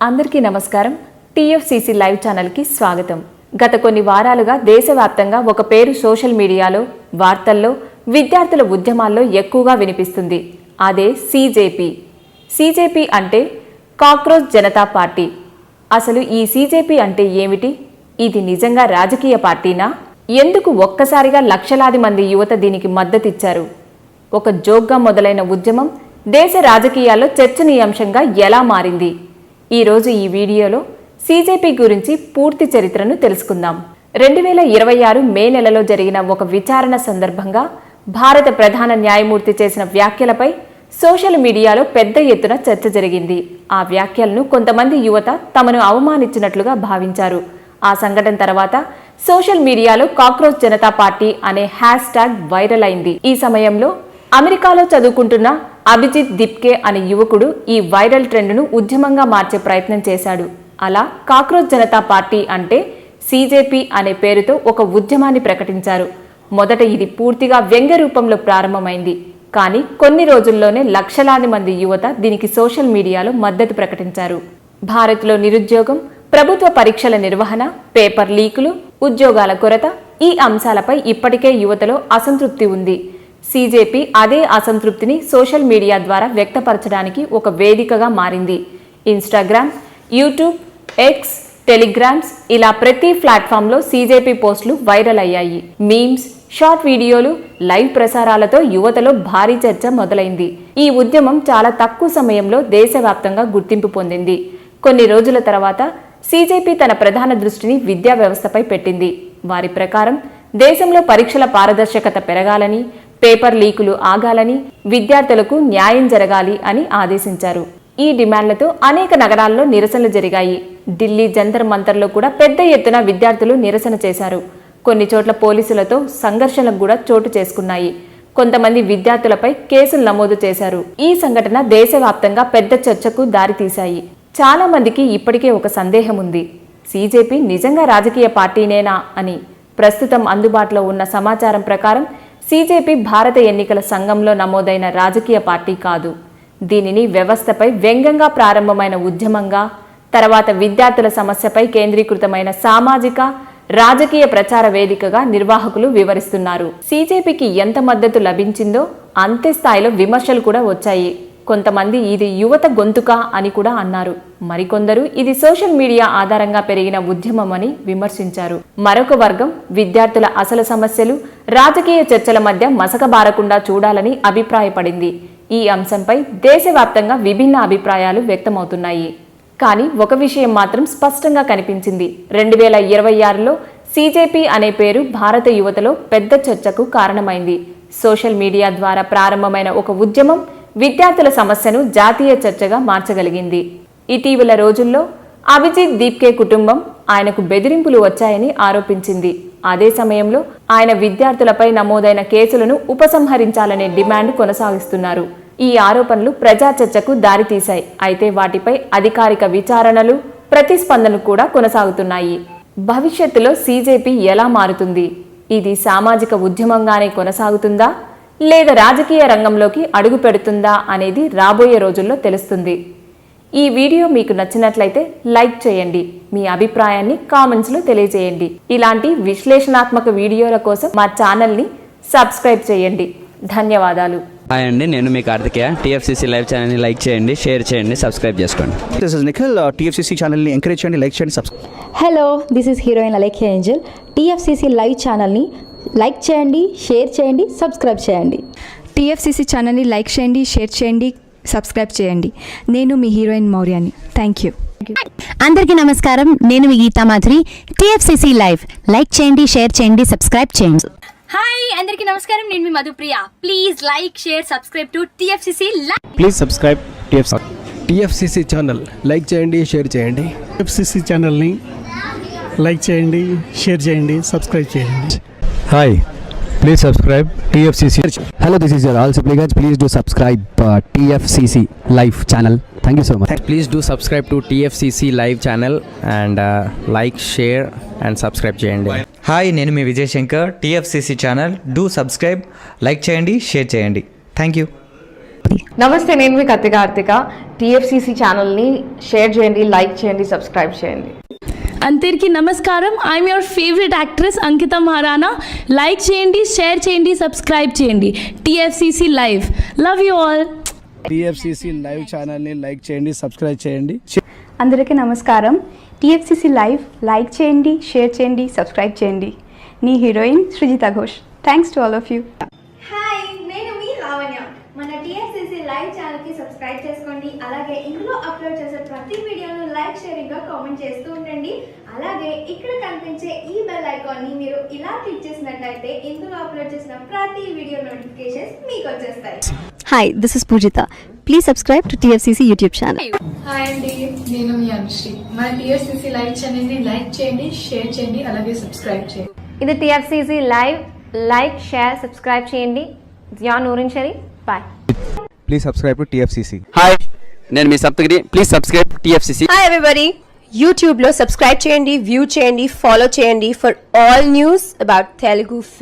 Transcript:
అందరికీ నమస్కారం. TFCC live ఛానల్కి స్వాగతం. గత కొన్ని వారాలుగా దేశవ్యాప్తంగా ఒక పేరు సోషల్ మీడియాలో, వార్తల్లో, విద్యార్థుల ఉద్యమాల్లో ఎక్కువగా వినిపిస్తుంది. అదే సీజేపీ. సీజేపీ అంటే కాక్రోచ్ జనతా పార్టీ. అసలు ఈ సీజేపీ అంటే ఏమిటి? ఇది నిజంగా రాజకీయ పార్టీనా? ఎందుకు ఒక్కసారిగా లక్షలాది మంది యువత దీనికి మద్దతిచ్చారు? ఒక జోక్గా మొదలైన ఉద్యమం దేశ రాజకీయాల్లో చర్చనీయాంశంగా ఎలా మారింది? ఈరోజు ఈ వీడియోలో సీజేపీ గురించి పూర్తి చరిత్రను తెలుసుకుందాం. 2026 మే నెలలో జరిగిన ఒక విచారణ సందర్భంగా భారత ప్రధాన న్యాయమూర్తి చేసిన వ్యాఖ్యలపై సోషల్ మీడియాలో పెద్ద ఎత్తున చర్చ జరిగింది. ఆ వ్యాఖ్యలను కొంతమంది యువత తమను అవమానించినట్లుగా భావించారు. ఆ సంఘటన తర్వాత సోషల్ మీడియాలో కాక్రోచ్ జనతా పార్టీ అనే హ్యాష్ ట్యాగ్ వైరల్ అయింది. ఈ సమయంలో అమెరికాలో చదువుకుంటున్న అభిజిత్ దిప్కే అనే యువకుడు ఈ వైరల్ ట్రెండ్ను ఉద్యమంగా మార్చే ప్రయత్నం చేశాడు. అలా కాక్రోచ్ జనతా పార్టీ అంటే సీజేపీ అనే పేరుతో ఒక ఉద్యమాన్ని ప్రకటించారు. మొదట ఇది పూర్తిగా వ్యంగ్య రూపంలో ప్రారంభమైంది. కానీ కొన్ని రోజుల్లోనే లక్షలాది మంది యువత దీనికి సోషల్ మీడియాలో మద్దతు ప్రకటించారు. భారత్లో నిరుద్యోగం, ప్రభుత్వ పరీక్షల నిర్వహణ, పేపర్ లీకులు, ఉద్యోగాల కొరత ఈ అంశాలపై ఇప్పటికే యువతలో అసంతృప్తి ఉంది. సీజేపీ అదే అసంతృప్తిని సోషల్ మీడియా ద్వారా వ్యక్తపరచడానికి ఒక వేదికగా మారింది. ఇన్స్టాగ్రామ్, యూట్యూబ్, ఎక్స్, టెలిగ్రామ్స్ ఇలా ప్రతి ప్లాట్ఫామ్లో సీజేపీ పోస్టులు వైరల్ అయ్యాయి. మీమ్స్, షార్ట్ వీడియోలు, లైవ్ ప్రసారాలతో యువతలో భారీ చర్చ మొదలైంది. ఈ ఉద్యమం చాలా తక్కువ సమయంలో దేశవ్యాప్తంగా గుర్తింపు పొందింది. కొన్ని రోజుల తర్వాత సీజేపీ తన ప్రధాన దృష్టిని విద్యా వ్యవస్థపై పెట్టింది. వారి ప్రకారం దేశంలో పరీక్షల పారదర్శకత పెరగాలని, పేపర్ లీకులు ఆగాలని, విద్యార్థులకు న్యాయం జరగాలి అని ఆదేశించారు. ఈ డిమాండ్లతో అనేక నగరాల్లో నిరసనలు జరిగాయి. ఢిల్లీ జంతర్ మంతర్లో కూడా పెద్ద ఎత్తున విద్యార్థులు నిరసన చేశారు. కొన్ని చోట్ల పోలీసులతో సంఘర్షణలు కూడా చోటు చేసుకున్నాయి. కొంతమంది విద్యార్థులపై కేసులు నమోదు చేశారు. ఈ సంఘటన దేశవ్యాప్తంగా పెద్ద చర్చకు దారితీశాయి. చాలా మందికి ఇప్పటికే ఒక సందేహం ఉంది. సీజేపీ నిజంగా రాజకీయ పార్టీనేనా అని. ప్రస్తుతం అందుబాటులో ఉన్న సమాచారం ప్రకారం సీజేపీ భారత ఎన్నికల సంఘంలో నమోదైన రాజకీయ పార్టీ కాదు. దీనిని వ్యవస్థపై వ్యంగ్యంగా ప్రారంభమైన ఉద్యమంగా, తర్వాత విద్యార్థుల సమస్యపై కేంద్రీకృతమైన సామాజిక, రాజకీయ ప్రచార వేదికగా నిర్వాహకులు వివరిస్తున్నారు. సీజేపీకి ఎంత మద్దతు లభించిందో అంతే స్థాయిలో విమర్శలు కూడా వచ్చాయి. కొంతమంది ఇది యువత గొంతుక అని కూడా అన్నారు. మరికొందరు ఇది సోషల్ మీడియా ఆధారంగా పెరిగిన ఉద్యమం అని విమర్శించారు. మరొక వర్గం విద్యార్థుల అసలు సమస్యలు, రాజకీయ చర్చల మధ్య మసకబారకుండా చూడాలని అభిప్రాయపడింది. ఈ అంశంపై దేశవ్యాప్తంగా విభిన్న అభిప్రాయాలు వ్యక్తమవుతున్నాయి. కానీ ఒక విషయం మాత్రం స్పష్టంగా కనిపించింది. 2026లో సీజేపీ అనే పేరు భారత యువతలో పెద్ద చర్చకు కారణమైంది. సోషల్ మీడియా ద్వారా ప్రారంభమైన ఒక ఉద్యమం విద్యార్థుల సమస్యను జాతీయ చర్చగా మార్చగలిగింది. ఇటీవల రోజుల్లో అభిజిత్ దీప్కే కుటుంబం ఆయనకు బెదిరింపులు వచ్చాయని ఆరోపించింది. అదే సమయంలో ఆయన విద్యార్థులపై నమోదైన కేసులను ఉపసంహరించాలనే డిమాండ్ కొనసాగిస్తున్నారు. ఈ ఆరోపణలు ప్రజా చర్చకు దారితీశాయి. అయితే వాటిపై అధికారిక విచారణలు, ప్రతిస్పందనలు కూడా కొనసాగుతున్నాయి. భవిష్యత్తులో సీజేపీ ఎలా మారుతుంది? ఇది సామాజిక ఉద్యమంగానే కొనసాగుతుందా, లేదా రాజకీయ రంగంలోకి అడుగు పెడుతుందా అనేది రాబోయే రోజుల్లో తెలుస్తుంది. ఈ వీడియో మీకు నచ్చినట్లయితే లైక్ చేయండి. మీ అభిప్రాయాన్ని కామెంట్స్లో తెలియజేయండి. ఇలాంటి విశ్లేషణాత్మక వీడియోల కోసం మా ఛానల్ని సబ్స్క్రైబ్ చేయండి. ధన్యవాదాలు. హాయ్ అండి, నేను మీ కార్తికేయ. టీఎఫ్సీసీ లైవ్ ఛానల్ని లైక్ చేయండి, షేర్ చేయండి, సబ్స్క్రైబ్ చేసుకోండి. This is Nikhil. టీఎఫ్సీసీ ఛానల్ని ఎంకరేజ్ చేయండి, లైక్ చేయండి, subscribe. Hello, this is heroine Alekhya Angel. TFCC live ఛానల్ని లైక్ చేయండి, షేర్ చేయండి, సబ్స్క్రైబ్ చేయండి. టీఎఫ్సీసీ ఛానల్ని లైక్ చేయండి, షేర్ చేయండి, సబ్స్క్రైబ్ చేయండి. నేను మీ హీరోయిన్ మౌర్యాని. Thank you. అందరికీ నమస్కారం. నేను మీ Geetha Madhuri. TFCC live like చేయండి, షేర్ చేయండి, సబ్స్క్రైబ్ చేయండి. హాయ్ అందరికీ నమస్కారం. నేను మీ Madhupriya. Please like, share, subscribe to TFCC live. Please subscribe TFCC channel. Like చేయండి, షేర్ చేయండి. టీఎఫ్సీసీ ఛానల్ని లైక్ చేయండి, షేర్ చేయండి, సబ్స్క్రైబ్ చేయండి. Hi, please subscribe TFCC. Hello, this is your all supplicants. Please do subscribe TFCC live channel. Thank you so much. Please do subscribe to TFCC live channel and like, share and subscribe చేయండి. Hi, నేను మీ Vijay Shankar. TFCC channel do subscribe, like చేయండి, share చేయండి. Thank you. చేయండి. నమస్తే, నేను మీ Kathi Karthika. TFCC ఛానల్ని షేర్ చేయండి, లైక్ చేయండి, సబ్స్క్రైబ్ చేయండి. అందరికీ నమస్కారం. I'm your favourite actress Ankita Maharana. Like చేయండి, షేర్ చేయండి, సబ్స్క్రైబ్ చేయండి. TFCC live. Love you all. TFCC live ఛానల్ని లైక్ చేయండి, సబ్స్క్రైబ్ చేయండి. అందరికీ నమస్కారం. టీఎఫ్సీసీ లైవ్ లైక్ చేయండి, షేర్ చేయండి, సబ్స్క్రైబ్ చేయండి. నీ heroine Srujitha Ghosh. Thanks to all of you. Hi, నేను మీ లావణ్య. మన టీఎఫ్సీసీ లైవ్ ఛానల్కి సబ్స్క్రైబ్ చేసుకోండి. అలాగే ఇందులో అప్లోడ్ చేసే ప్రతి వీడియోను లైక్, షేరింగ్గా కామెంట్ చేస్తూ ఉండండి. అలాగే ఇక్కడ కనిపించే ఈ బెల్ ఐకాన్ని మీరు ఇలా క్లిక్ చేసినట్లయితే ఇందులో అప్లోడ్ చేసిన ప్రతి వీడియో నోటిఫికేషన్స్ మీకు వచ్చేస్తాయి. Hi, this is Poojitha. Please subscribe to TFCC YouTube channel. Hi అండి, నేను మీ అనుశ్రీ. మన టీఎఫ్సీసీ లైవ్ ఛానల్ని లైక్ చేయండి, షేర్ చేయండి, అలాగే సబ్స్క్రైబ్ చేయండి. ఇది TFCC live. Like, share, subscribe చేయండి. Zia Noorin Sharif. Bye. Please subscribe to TFCC. Hi, నేను మీ Saptagiri. Please subscribe TFCC. Hi everybody. యూట్యూబ్లో సబ్స్క్రైబ్ చేయండి, వ్యూ చేయండి, ఫాలో చేయండి for all news about Telugu film.